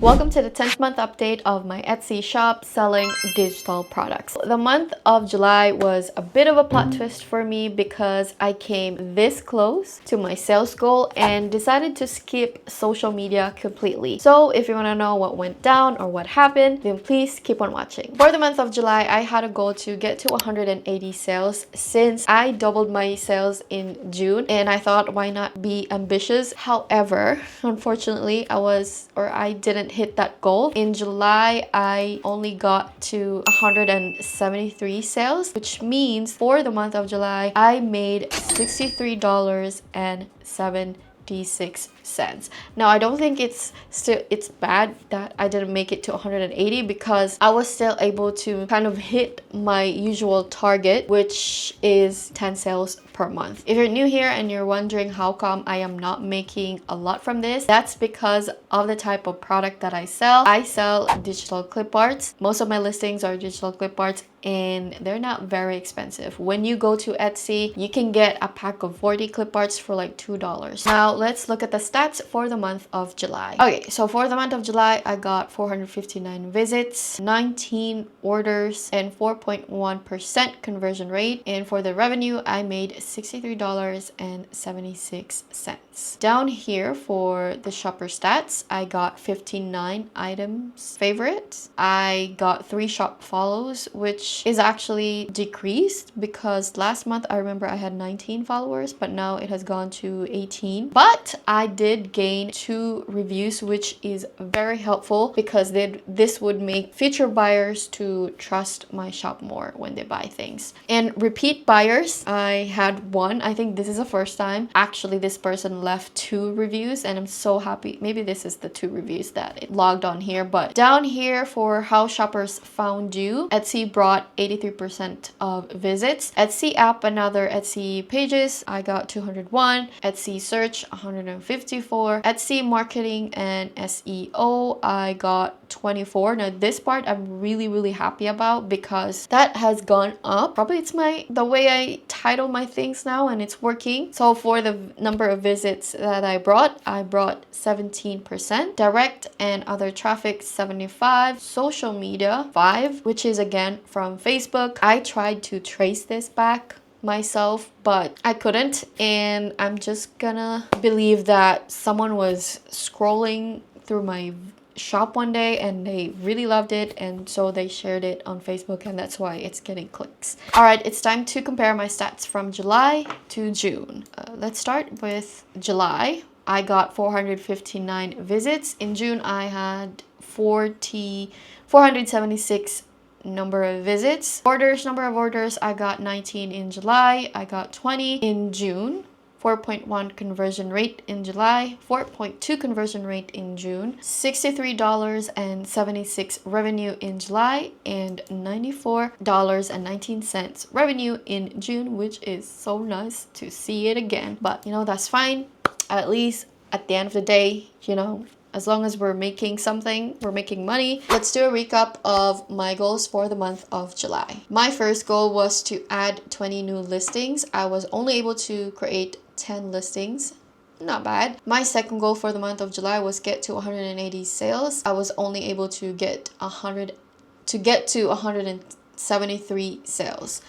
Welcome to the 10th month update of my Etsy shop selling digital products. The month of July was a bit of a plot twist for me because I came this close to my sales goal and decided to skip social media completely. So if you want to know what went down or what happened, then please keep on watching. For the month of July, I had a goal to get to 180 sales since I doubled my sales in June, and I thought, why not be ambitious? However, unfortunately, I didn't hit that goal. In July, I only got to 173 sales, which means for the month of July, I made $63.76. Now, I don't think it's bad that I didn't make it to 180 because I was still able to kind of hit my usual target, which is 10 sales per month. If you're new here and you're wondering how come I am not making a lot from this, that's because of the type of product that I sell. I sell digital clip arts. Most of my listings are digital clip arts, and they're not very expensive. When you go to Etsy, you can get a pack of 40 clip arts for like $2. Now let's look at the stats for the month of July. Okay, so for the month of July, I got 459 visits, 19 orders, and 4.1% conversion rate. And for the revenue, I made $63.76. Down here for the shopper stats, I got 59 items favorites. I got 3 shop follows, which is actually decreased because last month I remember I had 19 followers, but now it has gone to 18. But I did gain 2 reviews, which is very helpful because this would make future buyers to trust my shop more when they buy things. And repeat buyers, I had 1. I think this is the first time. Actually, this person left 2 reviews and I'm so happy. Maybe this is the 2 reviews that it logged on here. But down here for how shoppers found you, Etsy brought 83% of visits. Etsy app and other Etsy pages, I got 201. Etsy search, 154. Etsy marketing and SEO, I got 24. Now this part I'm really happy about because that has gone up. Probably it's the way I title my things now, and it's working. So for the number of visits that I brought 17%. Direct and other traffic 75. Social media 5, which is again from Facebook. I tried to trace this back myself, but I couldn't, and I'm just gonna believe that someone was scrolling through my shop one day and they really loved it, and so they shared it on Facebook, and that's why it's getting clicks. All right, it's time to compare my stats from July to June. Let's start with July. I got 459 visits. In June, I had 476 number of visits. Number of orders, I got 19 in July. I got 20 in June. 4.1 conversion rate in July, 4.2 conversion rate in June, $63.76 revenue in July, and $94.19 revenue in June, which is so nice to see it again. But you know, that's fine. At least at the end of the day, you know, as long as we're making something, we're making money. Let's do a recap of my goals for the month of July. My first goal was to add 20 new listings. I was only able to create 10 listings. Not bad. My second goal for the month of July was get to 180 sales. I was only able to get to 173 sales.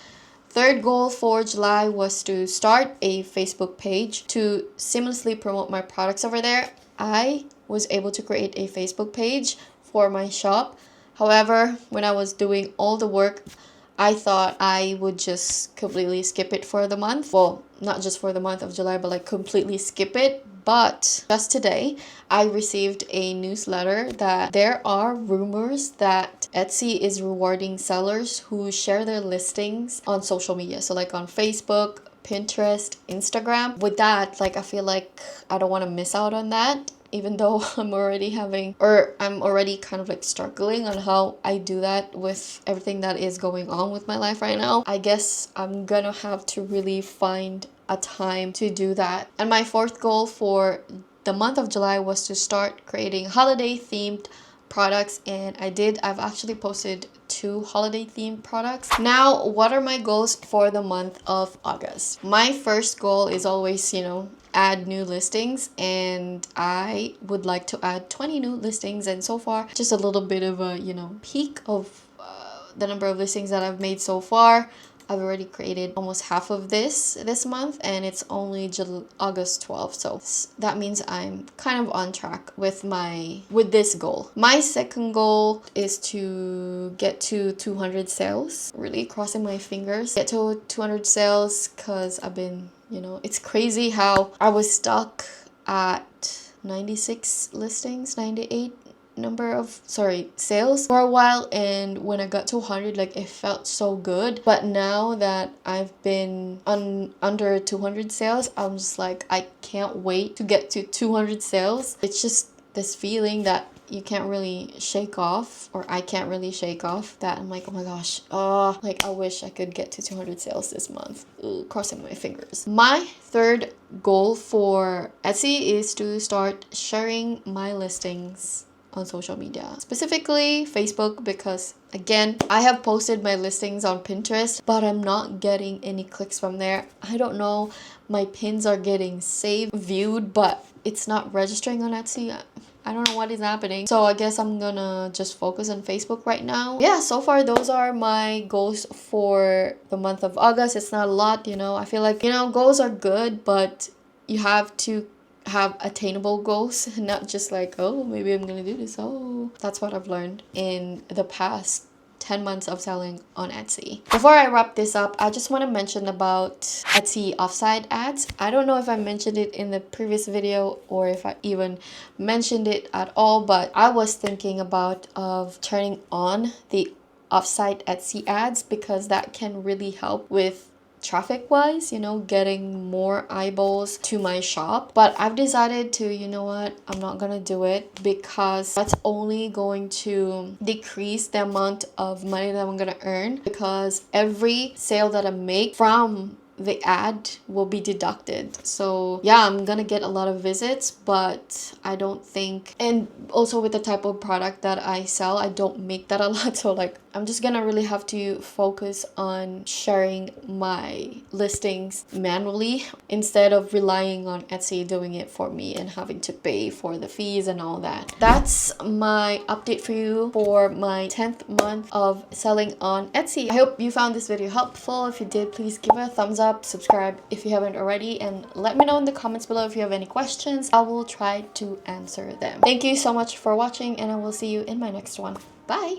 Third goal for July was to start a Facebook page to seamlessly promote my products over there. I was able to create a Facebook page for my shop. However, when I was doing all the work, I thought I would just completely skip it for the month. Well, not just for the month of July, but like completely skip it. But just today, I received a newsletter that there are rumors that Etsy is rewarding sellers who share their listings on social media. So like on Facebook, Pinterest, Instagram. With that, like I feel like I don't want to miss out on that, even though I'm already kind of like struggling on how I do that with everything that is going on with my life right now. I guess I'm gonna have to really find a time to do that. And my fourth goal for the month of July was to start creating holiday themed products, and I've actually posted 2 holiday themed products. Now, what are my goals for the month of August? My first goal is always, you know, add new listings, and I would like to add 20 new listings. And so far, just a little bit of a, peak of the number of listings that I've made so far. I've already created almost half of this month, and it's only August 12th, so that means I'm kind of on track with this goal. My second goal is to get to 200 sales. Really crossing my fingers, get to 200 sales, because I've been, it's crazy how I was stuck at 96 listings, 98 sales for a while, and when I got to 100, like, it felt so good. But now that I've been under 200 sales, I'm just like, I can't wait to get to 200 sales. It's just this feeling that you can't really shake off, or I can't really shake off, that I'm like, oh my gosh, like, I wish I could get to 200 sales this month. Ooh, crossing my fingers. My third goal for Etsy is to start sharing my listings on social media, specifically Facebook, because again, I have posted my listings on Pinterest, but I'm not getting any clicks from there. I don't know, my pins are getting saved, viewed, but it's not registering on Etsy. I don't know what is happening. So I guess I'm gonna just focus on Facebook right now. Yeah, so far those are my goals for the month of August. It's not a lot, I feel like, goals are good, but you have to have attainable goals, not just like, oh, maybe I'm gonna do this. Oh, that's what I've learned in the past 10 months of selling on Etsy. Before I wrap this up, I just want to mention about Etsy Offsite Ads. I don't know if I mentioned it in the previous video or if I even mentioned it at all, but I was thinking about turning on the offsite Etsy ads, because that can really help with traffic wise, getting more eyeballs to my shop. But I've decided to, I'm not gonna do it, because that's only going to decrease the amount of money that I'm gonna earn, because every sale that I make from the ad will be deducted. So yeah, I'm gonna get a lot of visits, but I don't think, and also with the type of product that I sell, I don't make that a lot. So like, I'm just gonna really have to focus on sharing my listings manually, instead of relying on Etsy doing it for me and having to pay for the fees and all that. That's my update for you for my 10th month of selling on Etsy. I hope you found this video helpful. If you did, please give it a thumbs up, subscribe if you haven't already, and let me know in the comments below if you have any questions. I will try to answer them. Thank you so much for watching, and I will see you in my next one. Bye!